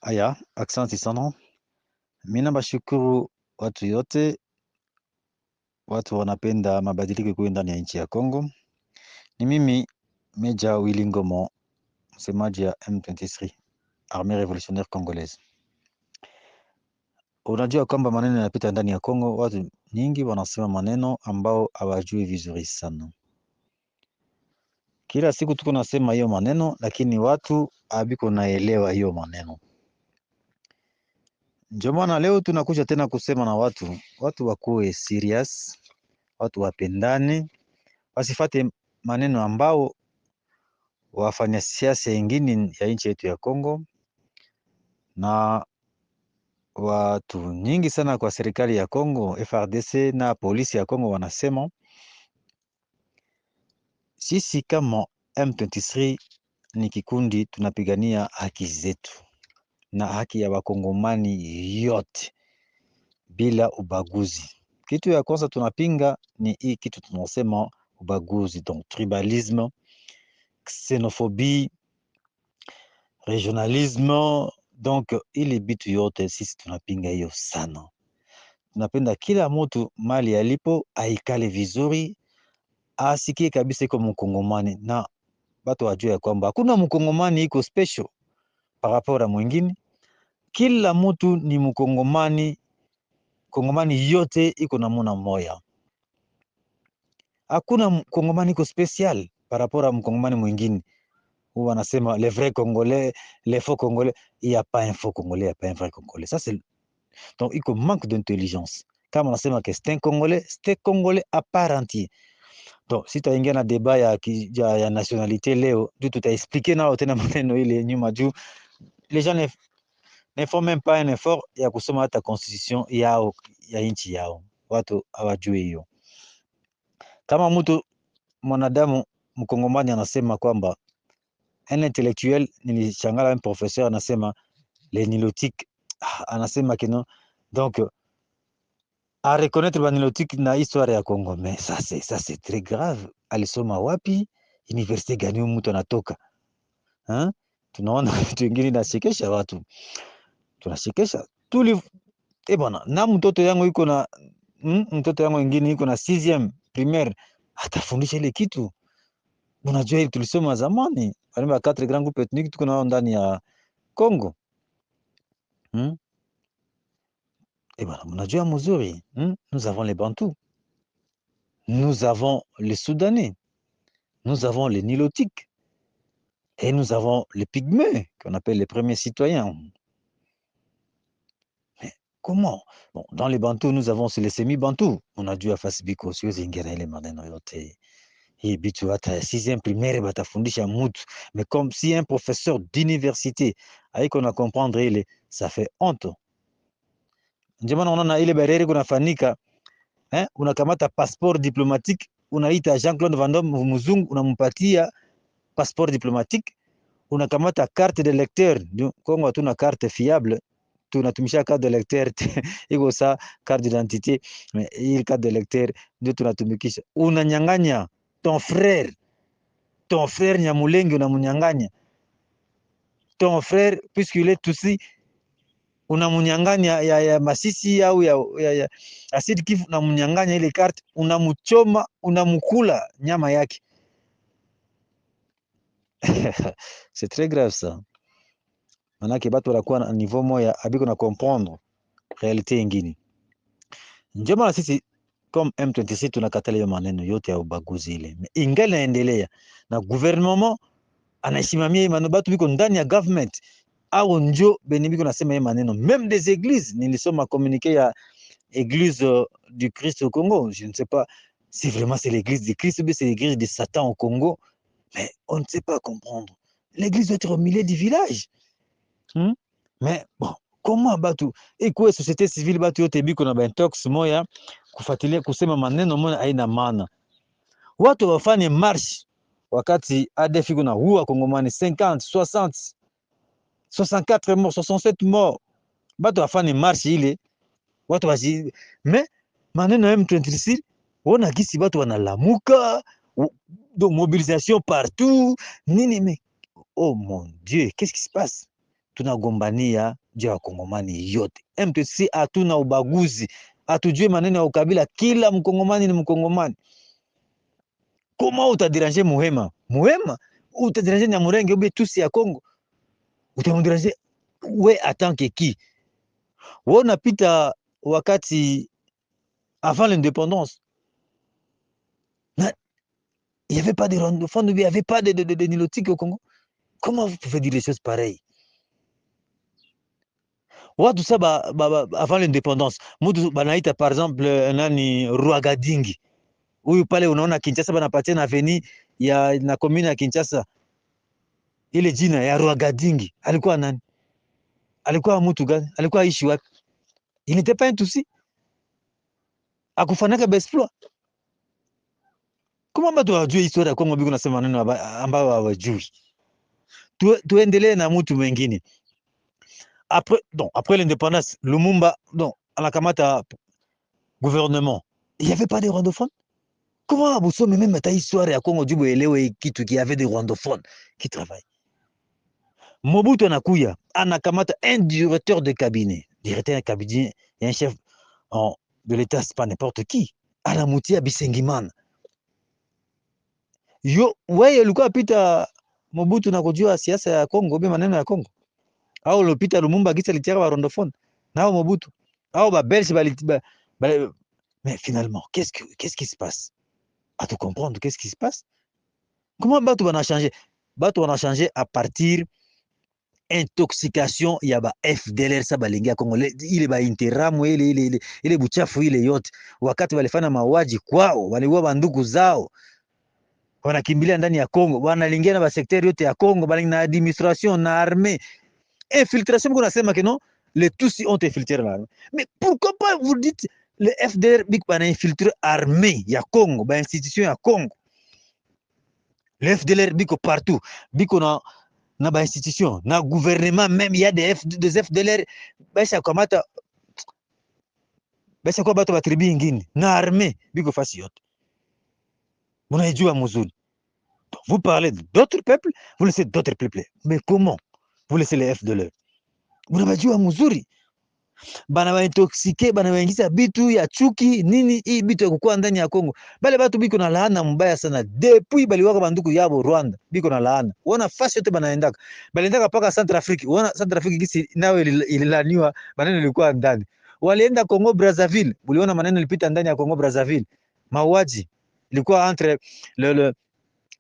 Aya, aksanti sana. Mimi nabashukuru watu yote, watu wanapenda mabadiliko ikuwe ndani ya nchi ya Kongo. Ni mimi Meja Willy Ngomo, msemaji ya M23, Armée Révolutionnaire Congolaise. Unajua kwamba maneno yanapita ndani ya Kongo, watu nyingi wanasema maneno ambao hawajui vizuri sana. Kila siku tuko nasema hiyo maneno, lakini watu habiko naelewa hiyo maneno. Ndio maana leo tunakuja tena kusema na watu wakuwe serious, watu wapendane, wasifate maneno ambao wafanya siasa wengine ya nchi yetu ya Kongo, na watu nyingi sana kwa serikali ya Kongo, FRDC na polisi ya Kongo wanasema sisi kama M23 ni kikundi tunapigania haki zetu na haki ya wakongomani yote bila ubaguzi. Kitu ya kwanza tunapinga ni hii kitu tunasema ubaguzi, donc tribalisme, xenophobie, regionalisme, donc ili bitu yote sisi tunapinga hiyo sana. Tunapenda kila mtu mali alipo aikale vizuri, asikie kabisa iko mkongomani, na watu wajue ya kwamba hakuna mkongomani iko special par rapport à mwingine. Kila mtu ni mkongomani, kongomani yote iko na muna moya. Hakuna mkongomani iko special par rapport à mkongomani mwingine. Ou wanasema les vrais congolais, les faux congolais. Il n'y a pas un faux congolais, il n'y a pas un vrai congolais. Ça c'est donc il manque d'intelligence. Kama wanasema que c'est un congolais à part entier. Donc si tutaingia na débat ya nationalité leo, ndio tutaexpliquer nao tena maneno ile nyuma juu les gens ne font même pas un effort ya kusoma hata constitution yao ya nchi yao. Watu hawajui hiyo. Kama mtu mwanadamu mkongomani anasema kwamba un intellectuel, nilishangala un professeur anasema les nilotiques, anasema kino donc à reconnaître ba nilotique na histoire ya Congo. Mais ça c'est très grave. Alisoma wapi? Université gani mtu anatoka? Hein? Tunaona vitu vingine nashikesha watu. Tunashikesha. Bwana, na mtoto yangu iko na mtoto yangu mwingine iko na 6e primaire, atafundisha ile kitu. Unajua ile tulisoma zamani, wale 4 grands groupes ethniques tuko nao ndani ya Congo. Bwana, mnajua mzuri, nous avons les Bantous, nous avons les Soudanais, nous avons les Nilotiques, et nous avons les Pygmées, qu'on appelle les premiers citoyens. Mais comment? Bon, dans les Bantous, nous avons les semi-Bantous. On a dû à Fasbiko, si vous ingérez les maneno yote. Hii bitu hata 6e primaire batafundisha mutu. Mais comme si un professeur d'université haiko na comprendre ile, ça fait honte. Ndio maana unaona ile barriere kunafanyika, unakamata passeport diplomatique, unaita Jean-Claude Van Damme mzungu, unampatia passeport diplomatique, unakamata carte de lecteur. Kongo hatuna carte fiable, tunatumisha carte de lecteur iko sa carte d'identité, mais hii carte de lecteur ndio tunatumikisha. Unanyang'anya ton frère Nyamulenge, unamunyang'anya ton frère puisqu'il est Tutsi, unamunyang'anya ya Masisi au ya Sud Kivu, unamunyang'anya ile carte, unamuchoma, unamukula nyama yake. C'est très grave ça. Manake batu wanakuwa na niveau moya abiko na comprendre realite ingine. Ndio maana sisi comme M23 tunakatala hiyo maneno yote ya ubaguzi ile. Ingali naendelea na gouvernement anasimamia hii maneno, batu biko ndani ya government au njo beni biko nasema hii maneno. Même des églises, nilisoma communiqué ya église du Christ au Congo. Je ne sais pas si vraiment c'est l'église du Christ ou c'est l'église de Satan au Congo, mais on ne sait pas comprendre. L'église doit être au milieu du village. Mais bon, comment batu ikuwe société civile batu yote biko na bentox moya kufuatilia kusema maneno moya haina maana. Watu wafanye march wakati ADF iko na huwa Kongomani 50, 60, 64 morts, 67 morts. Batu wafanye march ile watu waji, mais maneno ya M23 wona gisi batu wanalamuka, donc mobilisation partout nini, mais oh mon Dieu, qu'est-ce qui se passe? tunagombania juu ya wakongomani yote. M23 hatuna ubaguzi, hatujui maneno ya ukabila, kila mkongomani ni mkongomani. Koma utadiranje Muhema, Muhema utadiranje Nyamurenge ube tusi ya Kongo, utamudiranje we atanke ki? Wewe unapita wakati avant l'indépendance, il n'y avait pas de rwandophones, il n'y avait pas de nilotique au Congo. Comment vous pouvez dire des choses pareilles? Watu saba avant l'indépendance, mtu banaita par exemple nani Rwagadingi. Huyu pale unaona Kinshasa banapatia na avenue ya na commune ya Kinshasa. Ile jina ya Rwagadingi alikuwa nani? Alikuwa mtu gani? Alikuwa ishi wapi? Il n'était pas un Tutsi. Akufanaka Besploit. Comment batu wajue historia ya Kongo biko nasema neno ambayo hawajui? Tuendelee na mtu mwingine. Après l'indépendance, Lumumba, anakamata gouvernement. Il n'y avait pas de rwandophones. Comment vous sommes même ta histoire ya Congo du elewe kitu qui avait des rwandophones qui travaillent. Mobutu anakuya, anakamata un directeur de cabinet. Directeur de cabinet, un chef de l'État, c'est pas n'importe qui. Anamutia Bisengimana. Yo, wewe ulikuwa pita Mobutu na kujua siasa ya Kongo, bi maneno ya Kongo. Au lopita Lumumba gisa litiaka ba rwandophones. Nao Mobutu. Au ba Belge mais finalement, qu'est-ce qui se passe? À tout comprendre, qu'est-ce qui se passe? Comment Batu va changer? Batu va changer à partir intoxication ya ba FDLR sa balingi ya Kongo. Ile ba interamu ile buchafu ile yote. Wakati walifanya mauaji kwao, waliua bandugu zao. Wanakimbilia ndani ya Kongo, wanalingia na ba secteur yote ya Kongo, balingi na administration na armée. Infiltration, qu'on a que non, les Tutsis ont infiltré l'armée. Mais pourquoi pas vous dites le FDR a infiltré l'armée, il y a Congo, il y a institution, il y a Congo. Le FDLR partout, il y a une institution, il y a un gouvernement, même il y a des FDLR, il y a quoi la tribu ingine, il y a l'armée, il y a facile. Vous avez dit à Mouzoul. Vous parlez d'autres peuples, vous laissez d'autres peuples. Mais comment vous laissez les FDLR? Vous n'avez dit à Muzuri. Bana wa intoxike, bana waingiza bitu ya chuki nini, hii bitu ya kukua ndani ya Kongo. Bale batu biko na laana mbaya sana. Depuis bali waka banduku yabo Rwanda, biko na laana. Wana fasi yote banaendaka. Baliendaka paka Centrafrique. Wana Centrafrique gisi nawe ililaniwa, maneno ilikuwa ndani. Walienda Congo Brazzaville. Uliona maneno ilipita ndani ya Congo Brazzaville. Mauaji ilikuwa entre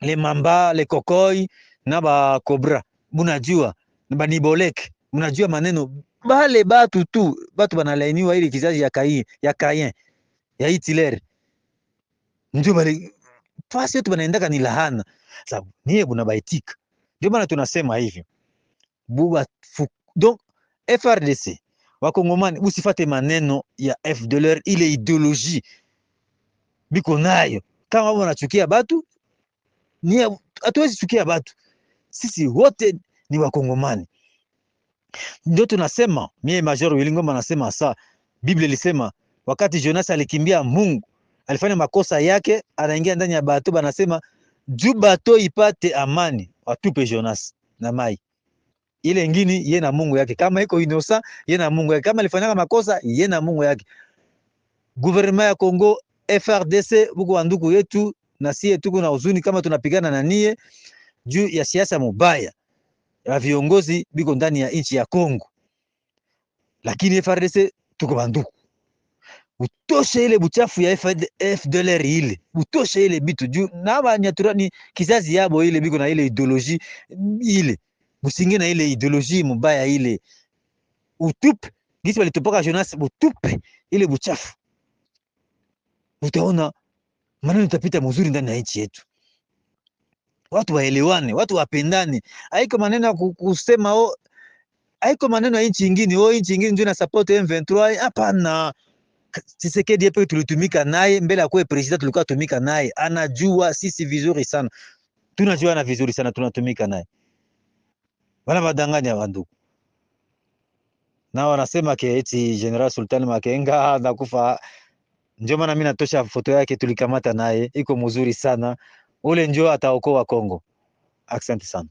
les Mamba, les Kokoi na ba Cobra. Munajua, ba Nibolek. Munajua maneno bale batu tu, batu banalainiwa ile kizazi ya Kayen, ya Hitler. Ndio bale fasi yote banaendaka ni lahana. Sababu niye buna baitika. Ndio maana tunasema hivi. Donc FRDC wakongomani usifate maneno ya FDLR, ile ideologie biko nayo. Kama wanachukia batu, niye hatuwezi chukia batu. Sisi wote ni wakongomani. Ndio tunasema, mie Major Willy Ngoma anasema saa Biblia ilisema wakati Jonas alikimbia Mungu, alifanya makosa yake, anaingia ndani ya bato, banasema juu bato ipate amani, watupe Jonas na mai. Ile ngini yeye na Mungu yake, kama iko innocent yeye na Mungu yake, kama alifanya makosa yeye na Mungu yake. Gouvernement ya Congo, FRDC, buko wanduku yetu na sie tuko na huzuni kama tunapigana na nie juu ya siasa mubaya ya viongozi biko ndani ya nchi ya Kongo. Lakini FRDC tuko banduku. Utoshe ile buchafu ya FDLR ile. Utoshe ile bitu juu na banyaturani kizazi yabo ile biko na ile ideologie ile. Musingi na ile ideologie mubaya ile. Utupe gisi walitopoka Jonas, utupe ile buchafu. Utaona maneno itapita mzuri ndani ya nchi yetu. Watu waelewane, watu wapendane. Haiko maneno ya kusema haiko maneno ya nchi nyingine, nchi nyingine ndio na support M23. Hapana. Tshisekedi yepe tulitumika naye mbele ya kuwa president, tulikuwa tumika naye. Anajua sisi vizuri sana. Tunajua na vizuri sana tunatumika naye. Wala badanganya banduku. Na wanasema ke eti General Sultan Makenga nakufa. Ndio maana mimi natosha foto yake tulikamata naye. Iko mzuri sana. Ule ndio ataokoa Kongo. Asante sana.